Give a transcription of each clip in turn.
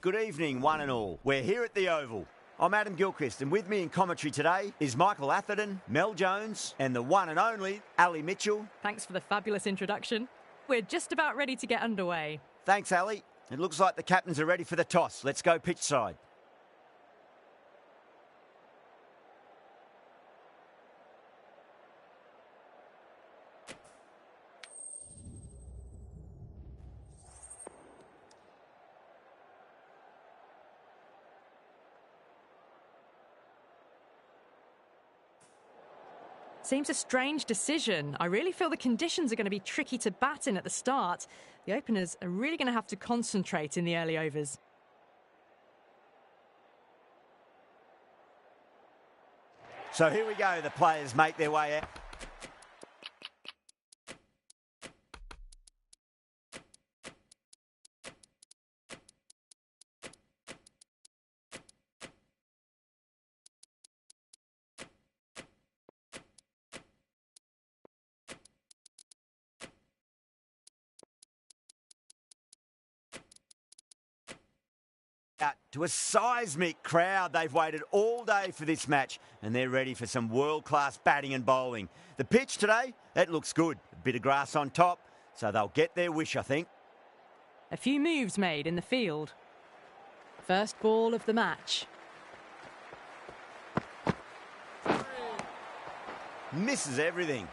Good evening, one and all. We're here at the Oval. I'm Adam Gilchrist, and with me in commentary today is Michael Atherton, Mel Jones, and the one and only Ali Mitchell. Thanks for the fabulous introduction. We're just about ready to get underway. Thanks, Ali. It looks like the captains are ready for the toss. Let's go pitch side. Seems a strange decision. I really feel the conditions are going to be tricky to bat in at the start. The openers are really going to have to concentrate in the early overs. So here we go. The players make their way out. Out to a seismic crowd. They've waited all day for this match and they're ready for some world-class batting and bowling. The pitch today, it looks good. A bit of grass on top, so they'll get their wish, I think. A few moves made in the field. First ball of the match. Misses everything.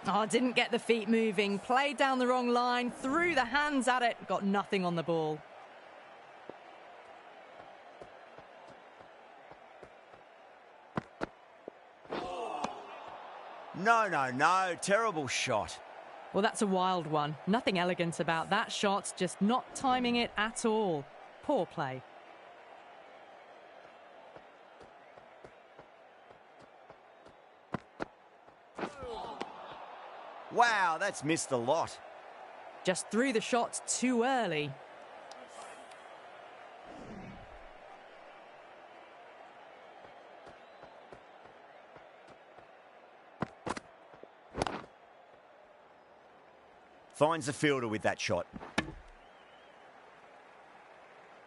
Oh, didn't get the feet moving. Played down the wrong line, threw the hands at it, got nothing on the ball. No. Terrible shot. Well, that's a wild one. Nothing elegant about that shot, just not timing it at all. Poor play. Wow, that's missed a lot. Just threw the shot too early. Finds the fielder with that shot.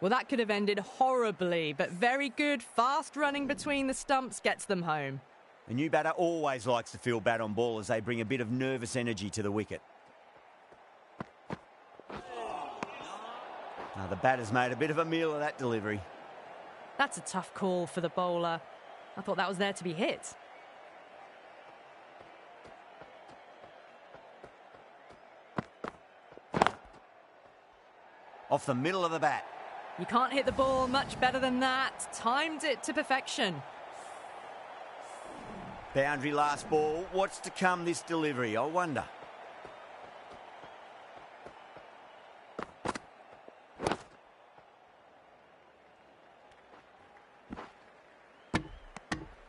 Well, that could have ended horribly, but very good. Fast running between the stumps gets them home. A new batter always likes to field bat on ball as they bring a bit of nervous energy to the wicket. Now, the batter's made a bit of a meal of that delivery. That's a tough call for the bowler. I thought that was there to be hit. Off the middle of the bat. You can't hit the ball much better than that. Timed it to perfection. Boundary last ball. What's to come this delivery, I wonder.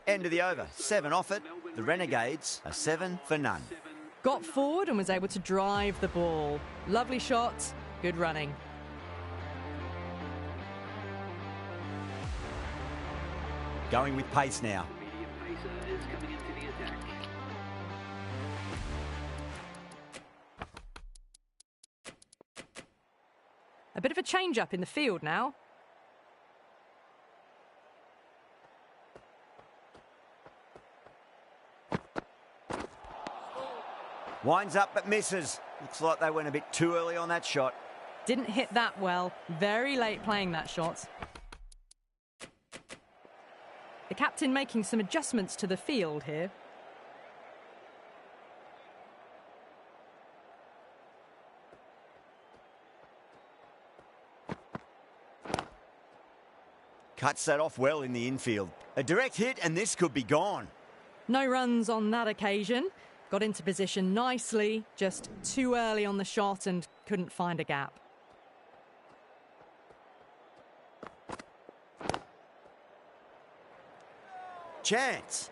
End of the over. 7 off it. The Renegades are 7 for none. Got forward and was able to drive the ball. Lovely shot. Good running. Going with pace now. A bit of a change-up in the field now. Winds up but misses. Looks like they went a bit too early on that shot. Didn't hit that well. Very late playing that shot. The captain making some adjustments to the field here. Cuts that off well in the infield. A direct hit and this could be gone. No runs on that occasion. Got into position nicely, just too early on the shot and couldn't find a gap. Chance.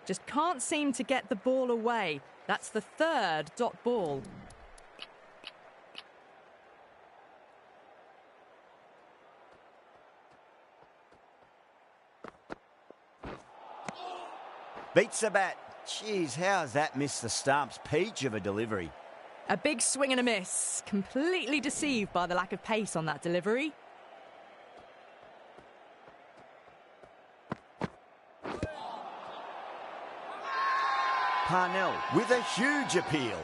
Just can't seem to get the ball away. That's the third dot ball. Beats the bat. Jeez, how's that missed the stumps? Peach of a delivery. A big swing and a miss. Completely deceived by the lack of pace on that delivery. Parnell with a huge appeal.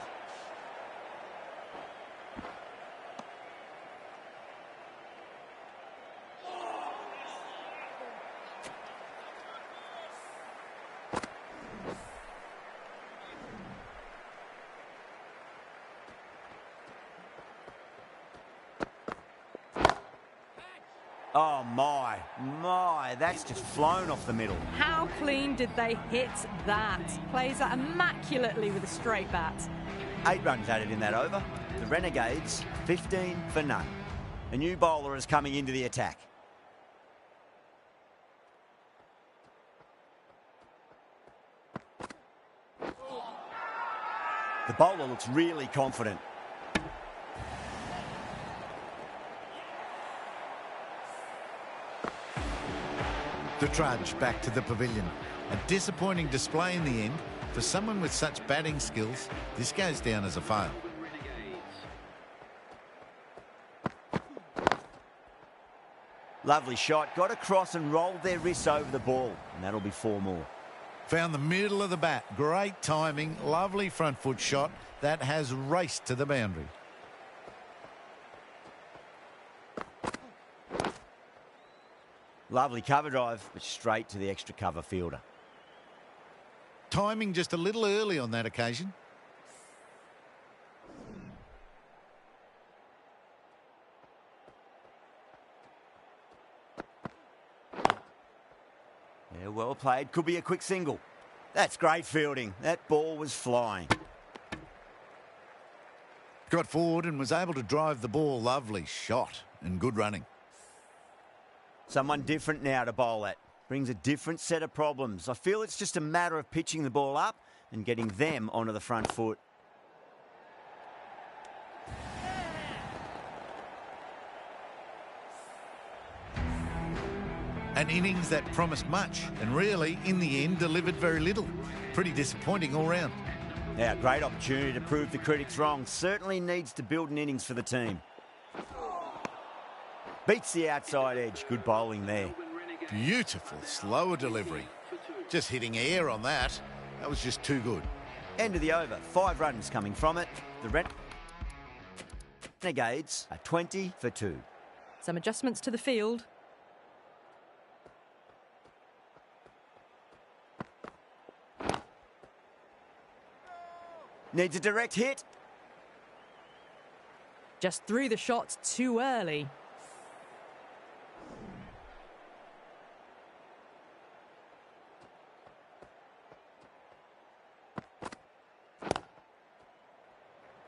Oh, my, that's just flown off the middle. How clean did they hit that? Plays that immaculately with a straight bat. 8 runs added in that over. The Renegades, 15 for none. A new bowler is coming into the attack. The bowler looks really confident. The trudge back to the pavilion. A disappointing display in the end. For someone with such batting skills, this goes down as a fail. Lovely shot. Got across and rolled their wrists over the ball. And that'll be 4 more. Found the middle of the bat. Great timing. Lovely front foot shot. That has raced to the boundary. Lovely cover drive, but straight to the extra cover fielder. Timing just a little early on that occasion. Yeah, well played. Could be a quick single. That's great fielding. That ball was flying. Got forward and was able to drive the ball. Lovely shot and good running. Someone different now to bowl at. Brings a different set of problems. I feel it's just a matter of pitching the ball up and getting them onto the front foot. An innings that promised much and really, in the end, delivered very little. Pretty disappointing all round. Now, great opportunity to prove the critics wrong. Certainly needs to build an innings for the team. Beats the outside edge. Good bowling there. Beautiful, slower delivery. Just hitting air on that. That was just too good. End of the over. 5 runs coming from it. The Renegades are 20 for 2. Some adjustments to the field. Needs a direct hit. Just threw the shot too early.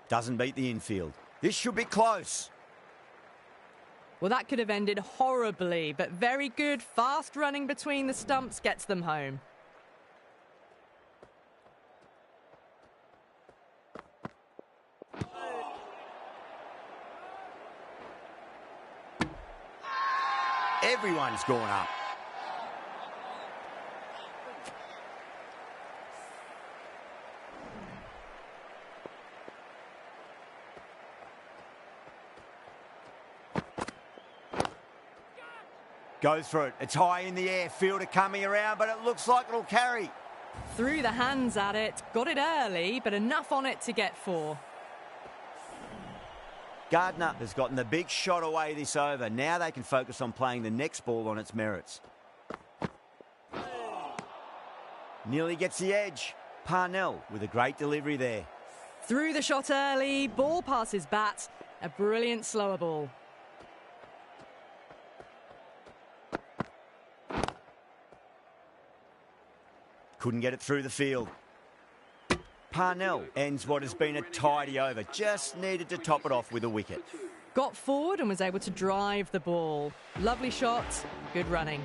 Doesn't beat the infield. This should be close. Well, that could have ended horribly, but very good. Fast running between the stumps gets them home. Everyone's gone up. Goes for it. It's high in the air. Fielder coming around, but it looks like it'll carry. Threw the hands at it. Got it early, but enough on it to get 4. Gardner has gotten the big shot away this over. Now they can focus on playing the next ball on its merits. Nearly gets the edge. Parnell with a great delivery there. Threw the shot early. Ball past his bat. A brilliant slower ball. Couldn't get it through the field. Parnell ends what has been a tidy over. Just needed to top it off with a wicket. Got forward and was able to drive the ball. Lovely shot, good running.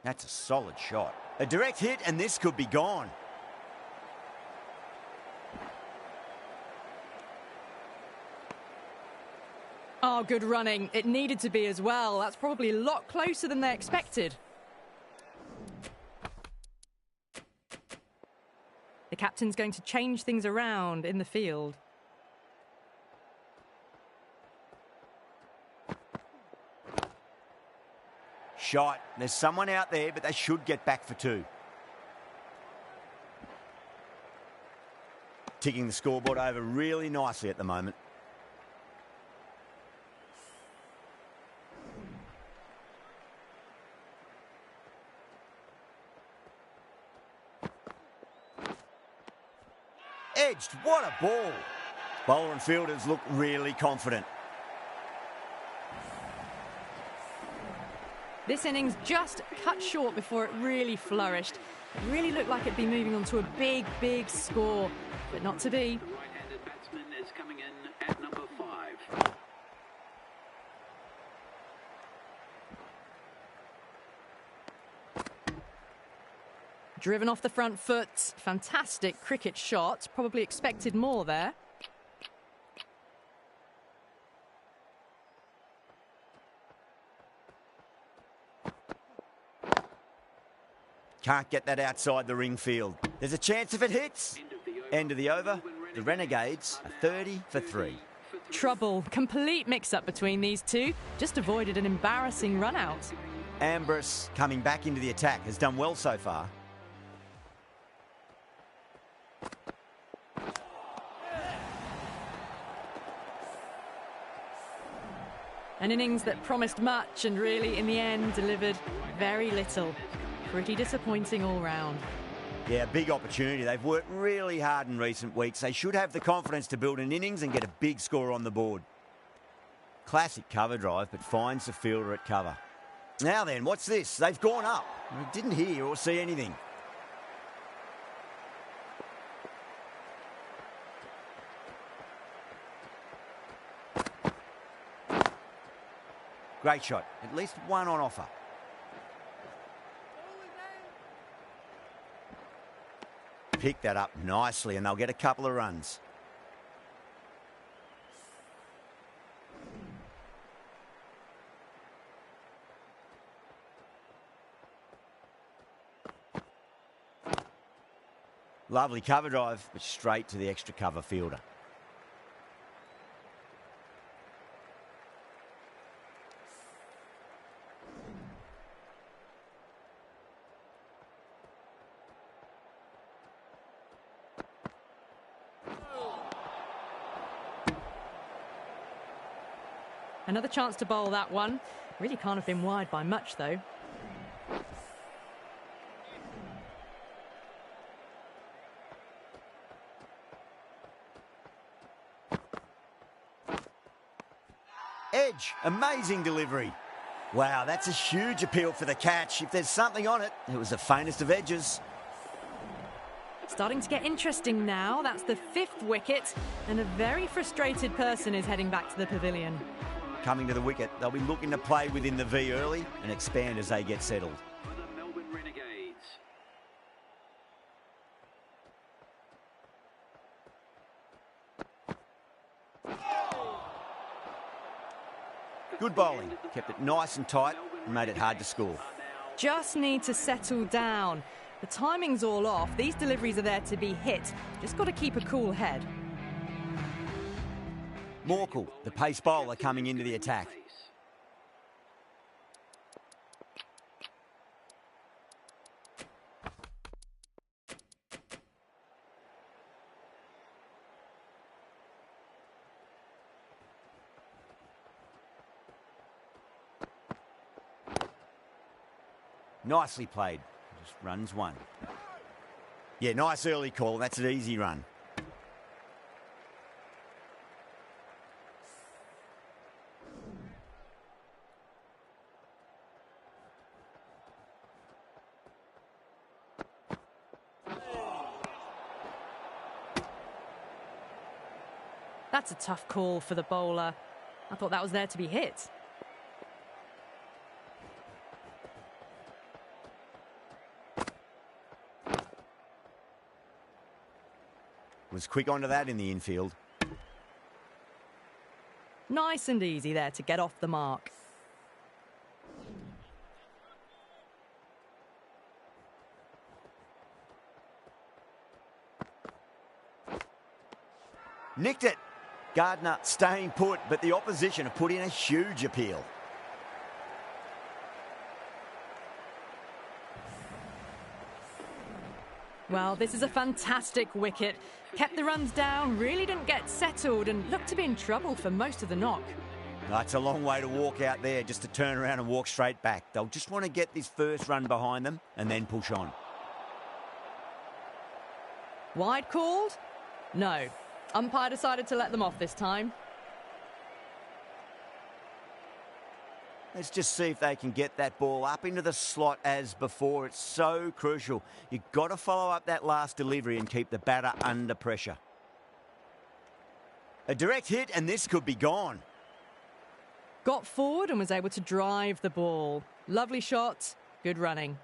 That's a solid shot. A direct hit and this could be gone. Oh, good running. It needed to be as well. That's probably a lot closer than they expected. The captain's going to change things around in the field. Shot. There's someone out there, but they should get back for two. Ticking the scoreboard over really nicely at the moment. Edged. What a ball. Bowler and fielders look really confident. This innings just cut short before it really flourished. It really looked like it'd be moving on to a big, big score, but not to be. The right-handed batsman is coming in at number 5. Driven off the front foot. Fantastic cricket shot. Probably expected more there. Can't get that outside the ring field. There's a chance if it hits. End of the over. The Renegades are 30 for 3. Trouble. Complete mix-up between these two. Just avoided an embarrassing run-out. Ambrose, coming back into the attack, has done well so far. An innings that promised much and really, in the end, delivered very little. Pretty disappointing all round. Yeah, big opportunity. They've worked really hard in recent weeks. They should have the confidence to build an innings and get a big score on the board. Classic cover drive, but finds the fielder at cover. Now then, what's this? They've gone up. I didn't hear or see anything. Great shot. At least one on offer. Pick that up nicely and they'll get a couple of runs. Lovely cover drive, but straight to the extra cover fielder. Another chance to bowl that one. Really can't have been wide by much, though. Edge, amazing delivery. Wow, that's a huge appeal for the catch. If there's something on it, it was the faintest of edges. Starting to get interesting now. That's the 5th wicket, and a very frustrated person is heading back to the pavilion. Coming to the wicket, they'll be looking to play within the V early and expand as they get settled. For the Melbourne Renegades. Good bowling, kept it nice and tight and made it hard to score. Just need to settle down. The timing's all off. These deliveries are there to be hit. Just got to keep a cool head. Morkel, the pace bowler, coming into the attack. Nicely played. Just runs one. Yeah, nice early call. That's an easy run. That's a tough call for the bowler. I thought that was there to be hit. Was quick onto that in the infield. Nice and easy there to get off the mark. Nicked it. Gardner staying put, but the opposition have put in a huge appeal. Well, this is a fantastic wicket. Kept the runs down, really didn't get settled and looked to be in trouble for most of the knock. It's a long way to walk out there just to turn around and walk straight back. They'll just want to get this first run behind them and then push on. Wide called? No. Umpire decided to let them off this time. Let's just see if they can get that ball up into the slot as before. It's so crucial. You've got to follow up that last delivery and keep the batter under pressure. A direct hit and this could be gone. Got forward and was able to drive the ball. Lovely shot, good running.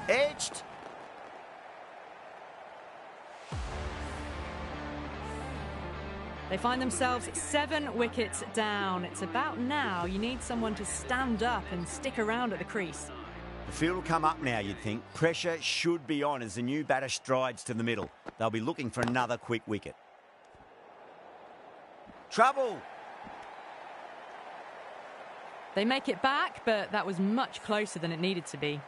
Edged. They find themselves 7 wickets down. It's about now you need someone to stand up and stick around at the crease. The field will come up now, you'd think. Pressure should be on as the new batter strides to the middle. They'll be looking for another quick wicket. Trouble. They make it back, but that was much closer than it needed to be.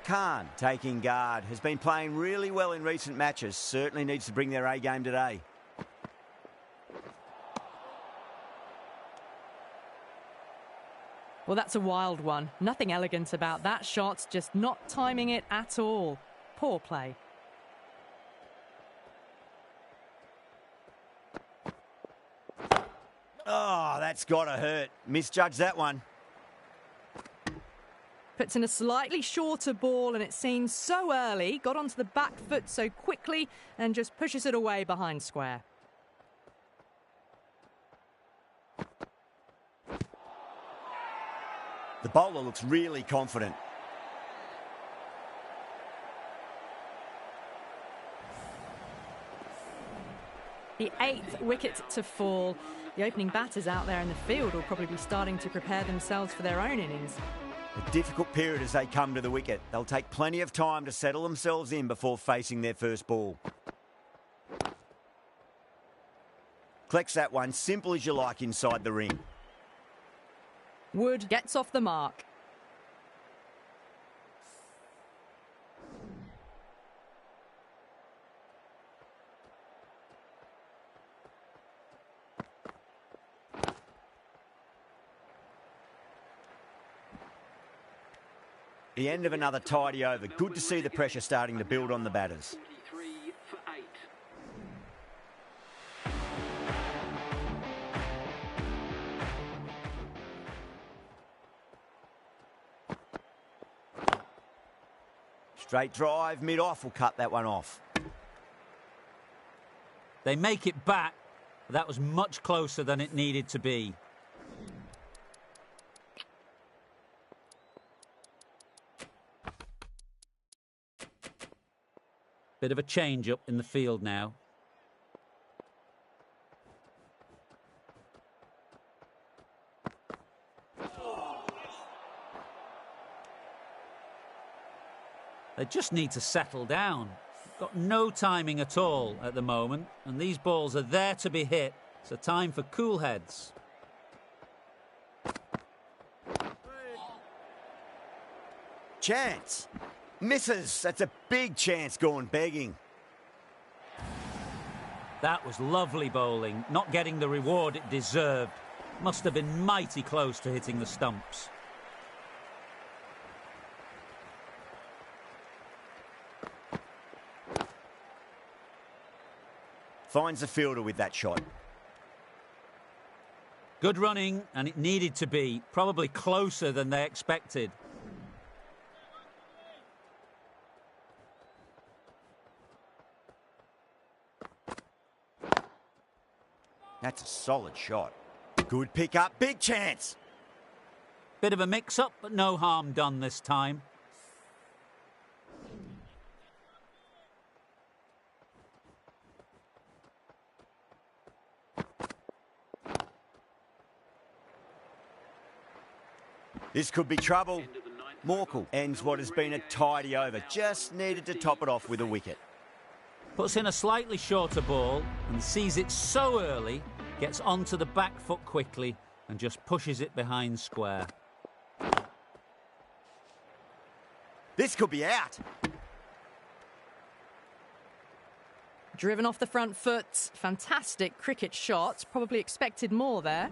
Khan taking guard. Has been playing really well in recent matches. Certainly needs to bring their A game today. Well, that's a wild one. Nothing elegant about that shot, just not timing it at all. Poor play. Oh, that's got to hurt. Misjudged that one. Puts in a slightly shorter ball and it seems so early. Got onto the back foot so quickly and just pushes it away behind square. The bowler looks really confident. The 8th wicket to fall. The opening batters out there in the field will probably be starting to prepare themselves for their own innings. A difficult period as they come to the wicket. They'll take plenty of time to settle themselves in before facing their first ball. Collects that one, simple as you like inside the ring. Wood gets off the mark. The end of another tidy over. Good to see the pressure starting to build on the batters. 43 for 8. Straight drive, mid-off will cut that one off. They make it back. That was much closer than it needed to be. Bit of a change up in the field now. They just need to settle down. Got no timing at all at the moment, and these balls are there to be hit. So time for cool heads. Chance. Misses. That's a big chance going begging. That was lovely bowling, not getting the reward it deserved. Must have been mighty close to hitting the stumps. Finds the fielder with that shot. Good running, and it needed to be. Probably closer than they expected. That's a solid shot. Good pick up, big chance. Bit of a mix-up, but no harm done this time. This could be trouble. Morkel ends what has been a tidy over. Just needed to top it off with a wicket. Puts in a slightly shorter ball and sees it so early, gets onto the back foot quickly and just pushes it behind square. This could be out. Driven off the front foot. Fantastic cricket shot. Probably expected more there.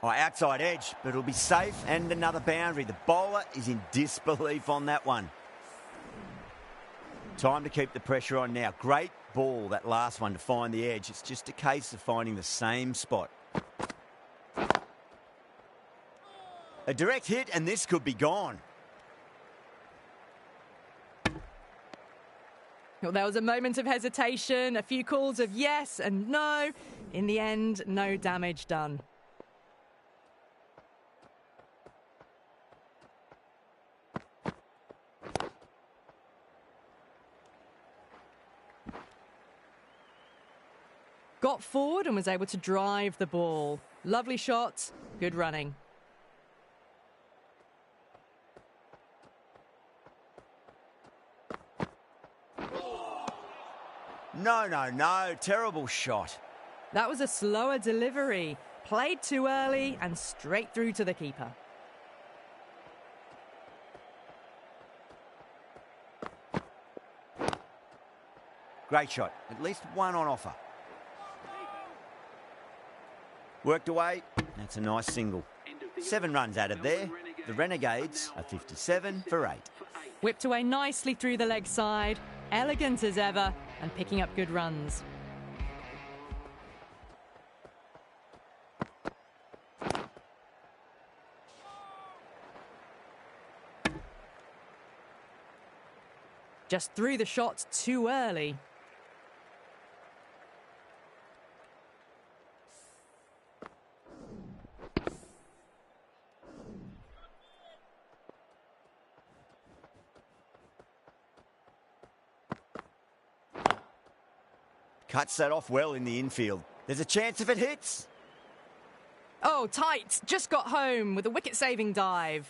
Oh, outside edge, but it'll be safe and another boundary. The bowler is in disbelief on that one. Time to keep the pressure on now. Great ball, that last one, to find the edge. It's just a case of finding the same spot. A direct hit, and this could be gone. Well, there was a moment of hesitation, a few calls of yes and no. In the end, no damage done. Got forward and was able to drive the ball. Lovely shot, good running. No, terrible shot. That was a slower delivery. Played too early and straight through to the keeper. Great shot, at least one on offer. Worked away, that's a nice single. 7 runs added there. The Renegades are 57 for 8. Whipped away nicely through the leg side, elegant as ever, and picking up good runs. Just threw the shot too early. Cuts that off well in the infield. There's a chance if it hits. Oh, tight. Just got home with a wicket-saving dive.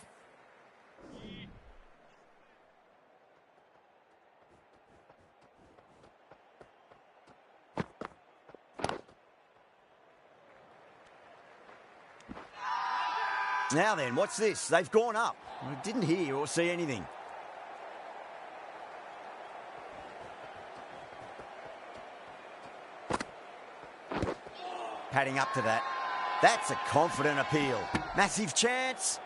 Now then, what's this? They've gone up. I didn't hear or see anything. Padding up to that. That's a confident appeal. Massive chance.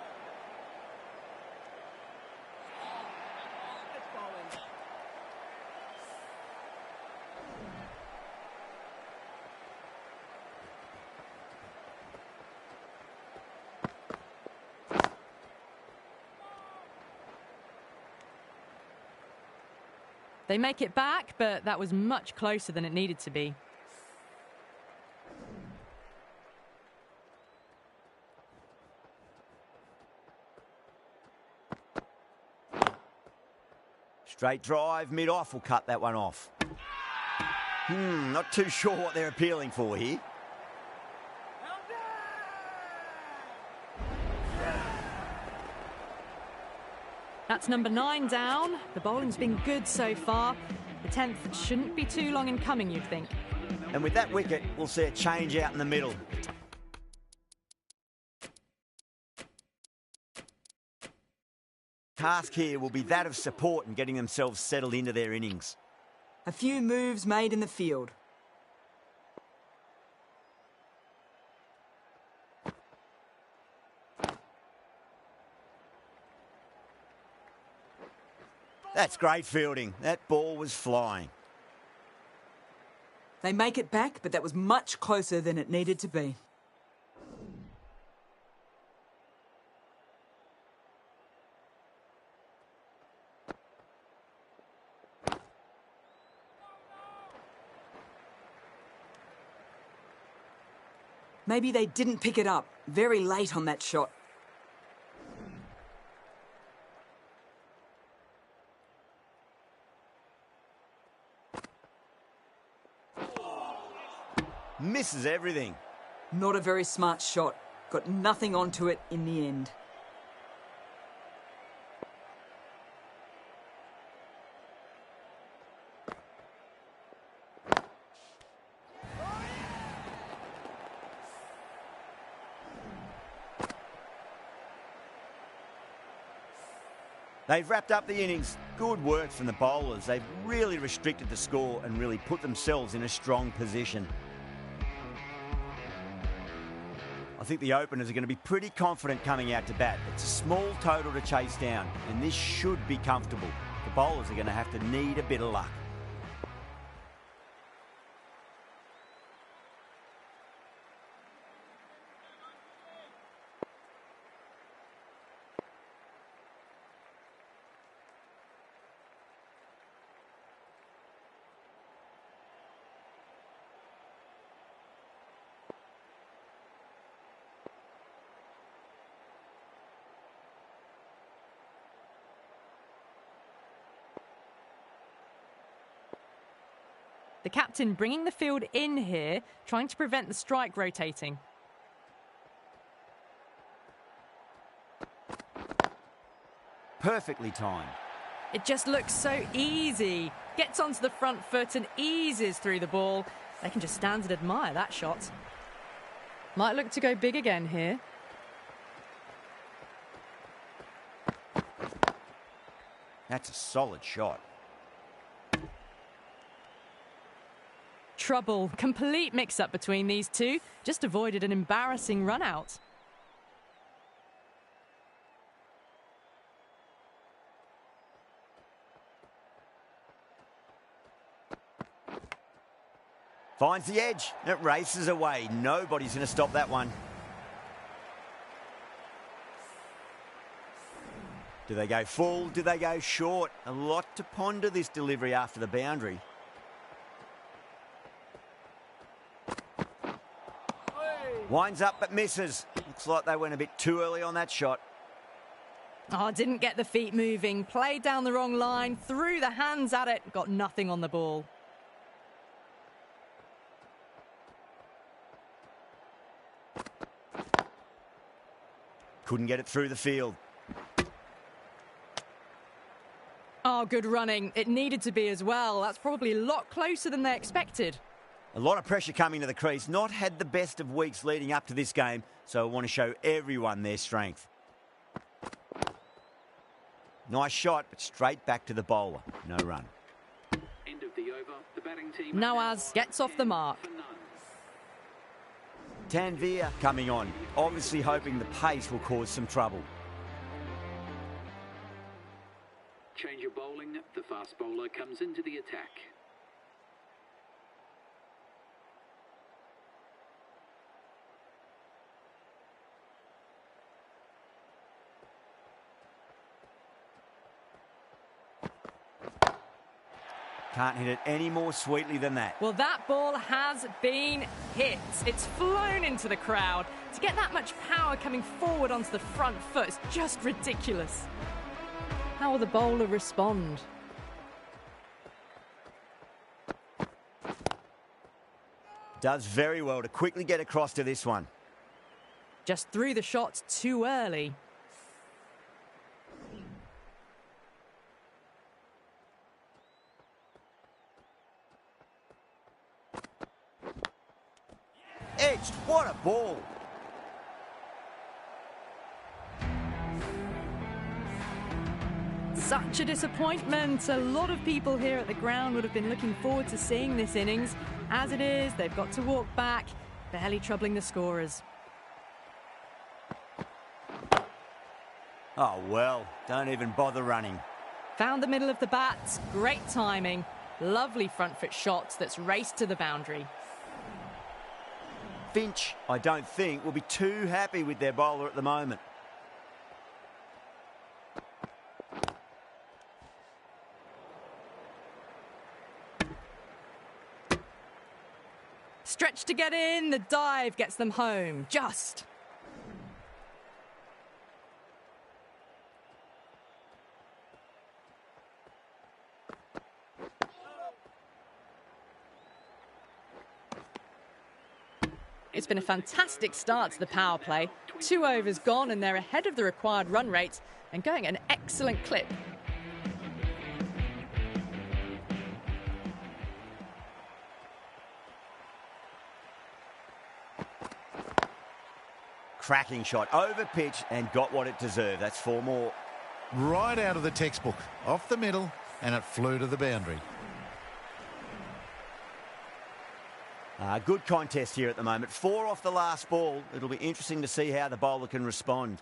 They make it back, but that was much closer than it needed to be. Straight drive, mid-off will cut that one off. Not too sure what they're appealing for here. That's number 9 down. The bowling's been good so far. The 10th shouldn't be too long in coming, you'd think. And with that wicket, we'll see a change out in the middle. Task here will be that of support and getting themselves settled into their innings. A few moves made in the field. That's great fielding. That ball was flying. They make it back, but that was much closer than it needed to be. Maybe they didn't pick it up. Very late on that shot. Misses everything. Not a very smart shot. Got nothing onto it in the end. They've wrapped up the innings. Good work from the bowlers. They've really restricted the score and really put themselves in a strong position. I think the openers are going to be pretty confident coming out to bat. It's a small total to chase down, and this should be comfortable. The bowlers are going to have to need a bit of luck. The captain bringing the field in here, trying to prevent the strike rotating. Perfectly timed. It just looks so easy. Gets onto the front foot and eases through the ball. They can just stand and admire that shot. Might look to go big again here. That's a solid shot. Trouble. Complete mix-up between these two. Just avoided an embarrassing run-out. Finds the edge. It races away. Nobody's going to stop that one. Do they go full? Do they go short? A lot to ponder this delivery after the boundary. Winds up but misses. Looks like they went a bit too early on that shot. Oh, didn't get the feet moving. Played down the wrong line. Threw the hands at it. Got nothing on the ball. Couldn't get it through the field. Oh, good running. It needed to be as well. That's probably a lot closer than they expected. A lot of pressure coming to the crease. Not had the best of weeks leading up to this game, so I want to show everyone their strength. Nice shot, but straight back to the bowler. No run. End of the over. The batting team Nawaz gets off the mark. for none. Tanvir coming on, obviously hoping the pace will cause some trouble. Change of bowling. The fast bowler comes into the attack. Can't hit it any more sweetly than that. Well, that ball has been hit. It's flown into the crowd. To get that much power coming forward onto the front foot is just ridiculous. How will the bowler respond? Does very well to quickly get across to this one. Just threw the shot too early. Edged, what a ball. Such a disappointment. A lot of people here at the ground would have been looking forward to seeing this innings. As it is, they've got to walk back, barely troubling the scorers. Oh well, don't even bother running. Found the middle of the bat, great timing, lovely front foot shot that's raced to the boundary. Finch, I don't think, will be too happy with their bowler at the moment. Stretch to get in, the dive gets them home, just. It's been a fantastic start to the power play. 2 overs gone and they're ahead of the required run rate and going at an excellent clip. Cracking shot, over pitch and got what it deserved. That's 4 more. Right out of the textbook, off the middle, and it flew to the boundary. Good contest here at the moment. 4 off the last ball. It'll be interesting to see how the bowler can respond.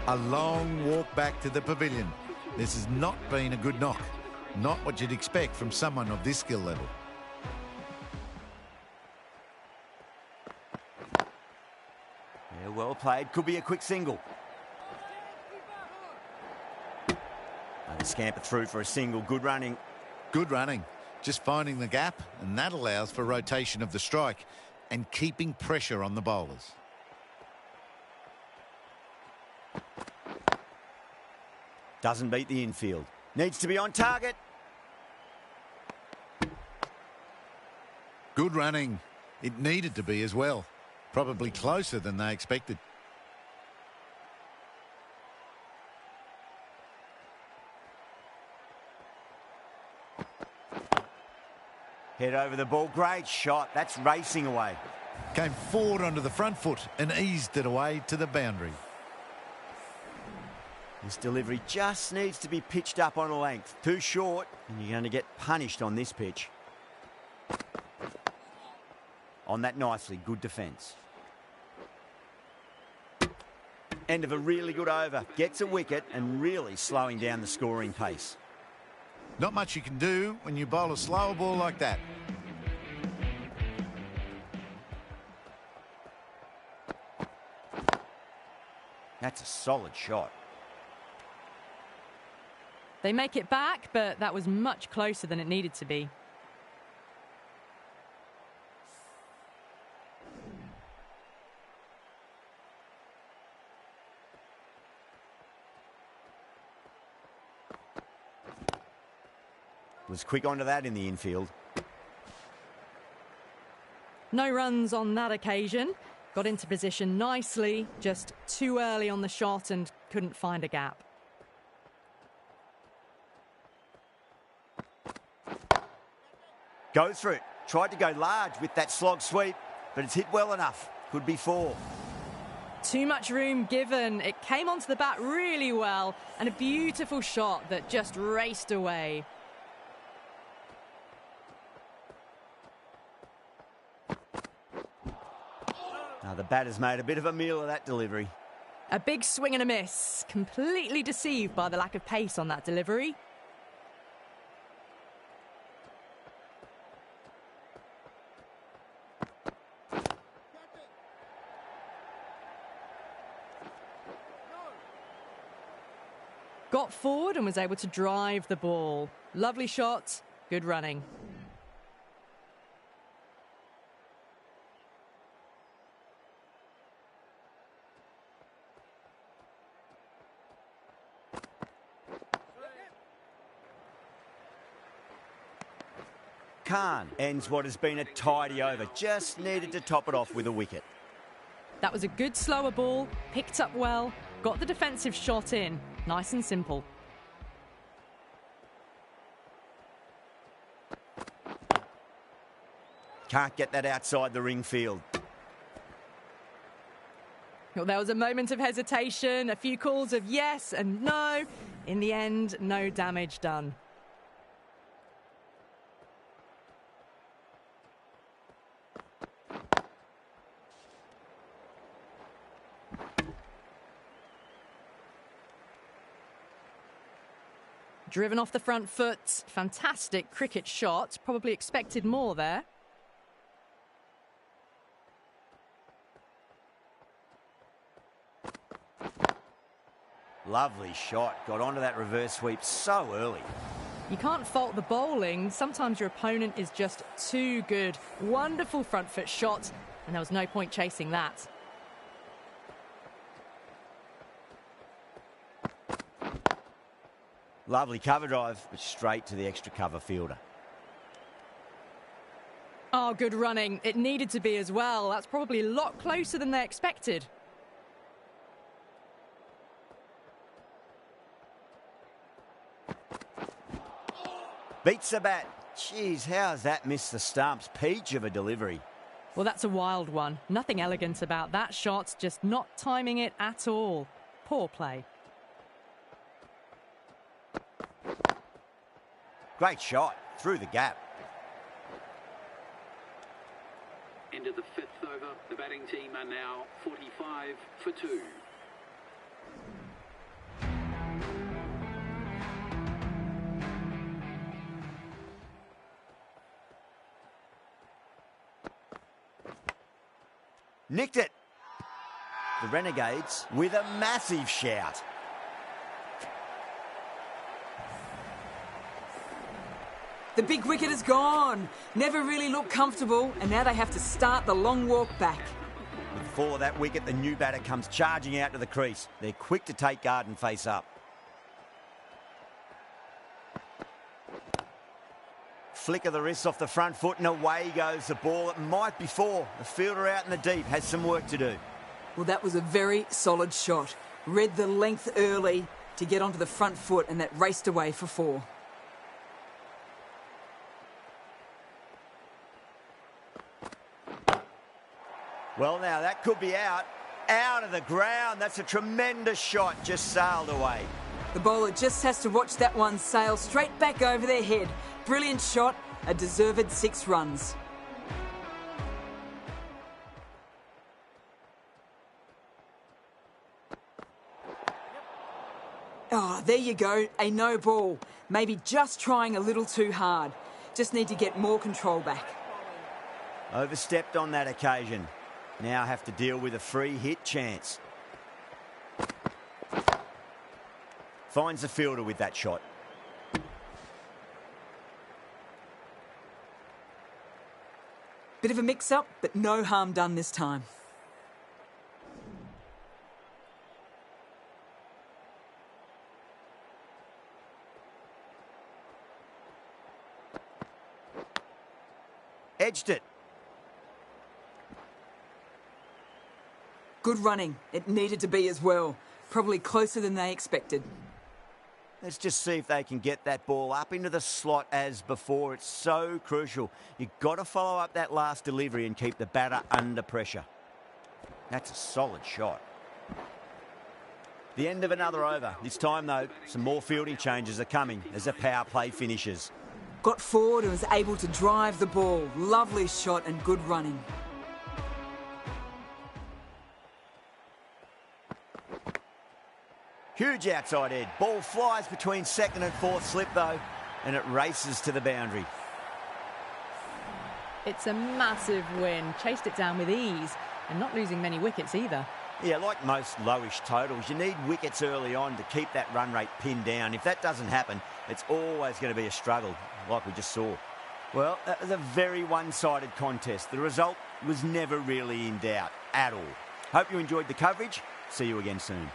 A long walk back to the pavilion. This has not been a good knock. Not what you'd expect from someone of this skill level. Yeah, well played. Could be a quick single. They scamper through for a single. Good running. Good running. Just finding the gap, and that allows for rotation of the strike and keeping pressure on the bowlers. Doesn't beat the infield. Needs to be on target. Good running. It needed to be as well. Probably closer than they expected. Head over the ball. Great shot. That's racing away. Came forward onto the front foot and eased it away to the boundary. This delivery just needs to be pitched up on a length. Too short, and you're going to get punished on this pitch. On that nicely. Good defence. End of a really good over. Gets a wicket and really slowing down the scoring pace. Not much you can do when you bowl a slower ball like that. That's a solid shot. They make it back, but that was much closer than it needed to be. Was quick onto that in the infield. No runs on that occasion. Got into position nicely, just too early on the shot and couldn't find a gap. Goes for it. Tried to go large with that slog sweep, but it's hit well enough. Could be 4. Too much room given. It came onto the bat really well and a beautiful shot that just raced away. Now the batter's made a bit of a meal of that delivery. A big swing and a miss. Completely deceived by the lack of pace on that delivery. Got forward and was able to drive the ball. Lovely shot, good running. Khan ends what has been a tidy over. Just needed to top it off with a wicket. That was a good slower ball, picked up well, got the defensive shot in. Nice and simple. Can't get that outside the ring field. Well, there was a moment of hesitation, a few calls of yes and no. In the end, no damage done. Driven off the front foot. Fantastic cricket shot. Probably expected more there. Lovely shot. Got onto that reverse sweep so early. You can't fault the bowling. Sometimes your opponent is just too good. Wonderful front foot shot, and there was no point chasing that. Lovely cover drive, but straight to the extra cover fielder. Oh, good running. It needed to be as well. That's probably a lot closer than they expected. Beats the bat. Jeez, how's that missed the stumps? Peach of a delivery. Well, that's a wild one. Nothing elegant about that shot, just not timing it at all. Poor play. Great shot. Through the gap. End of the 5th over. The batting team are now 45 for 2. Nicked it. The Renegades with a massive shout. The big wicket is gone. Never really looked comfortable, and now they have to start the long walk back. Before that wicket, the new batter comes charging out to the crease. They're quick to take guard and face up. Flick of the wrist off the front foot and away goes the ball. It might be 4. The fielder out in the deep has some work to do. Well, that was a very solid shot. Read the length early to get onto the front foot, and that raced away for 4. Well, now that could be out. Out of the ground. That's a tremendous shot. Just sailed away. The bowler just has to watch that one sail straight back over their head. Brilliant shot, a deserved 6 runs. Oh, there you go, a no ball. Maybe just trying a little too hard. Just need to get more control back. Overstepped on that occasion. Now have to deal with a free hit chance. Finds the fielder with that shot. Bit of a mix-up, but no harm done this time. Edged it. Good running. It needed to be as well. Probably closer than they expected. Let's just see if they can get that ball up into the slot as before. It's so crucial. You've got to follow up that last delivery and keep the batter under pressure. That's a solid shot. The end of another over. This time, though, some more fielding changes are coming as the power play finishes. Got forward and was able to drive the ball. Lovely shot and good running. Huge outside edge. Ball flies between second and fourth slip, though, and it races to the boundary. It's a massive win. Chased it down with ease and not losing many wickets either. Yeah, like most lowish totals, you need wickets early on to keep that run rate pinned down. If that doesn't happen, it's always going to be a struggle, like we just saw. Well, that was a very one-sided contest. The result was never really in doubt at all. Hope you enjoyed the coverage. See you again soon.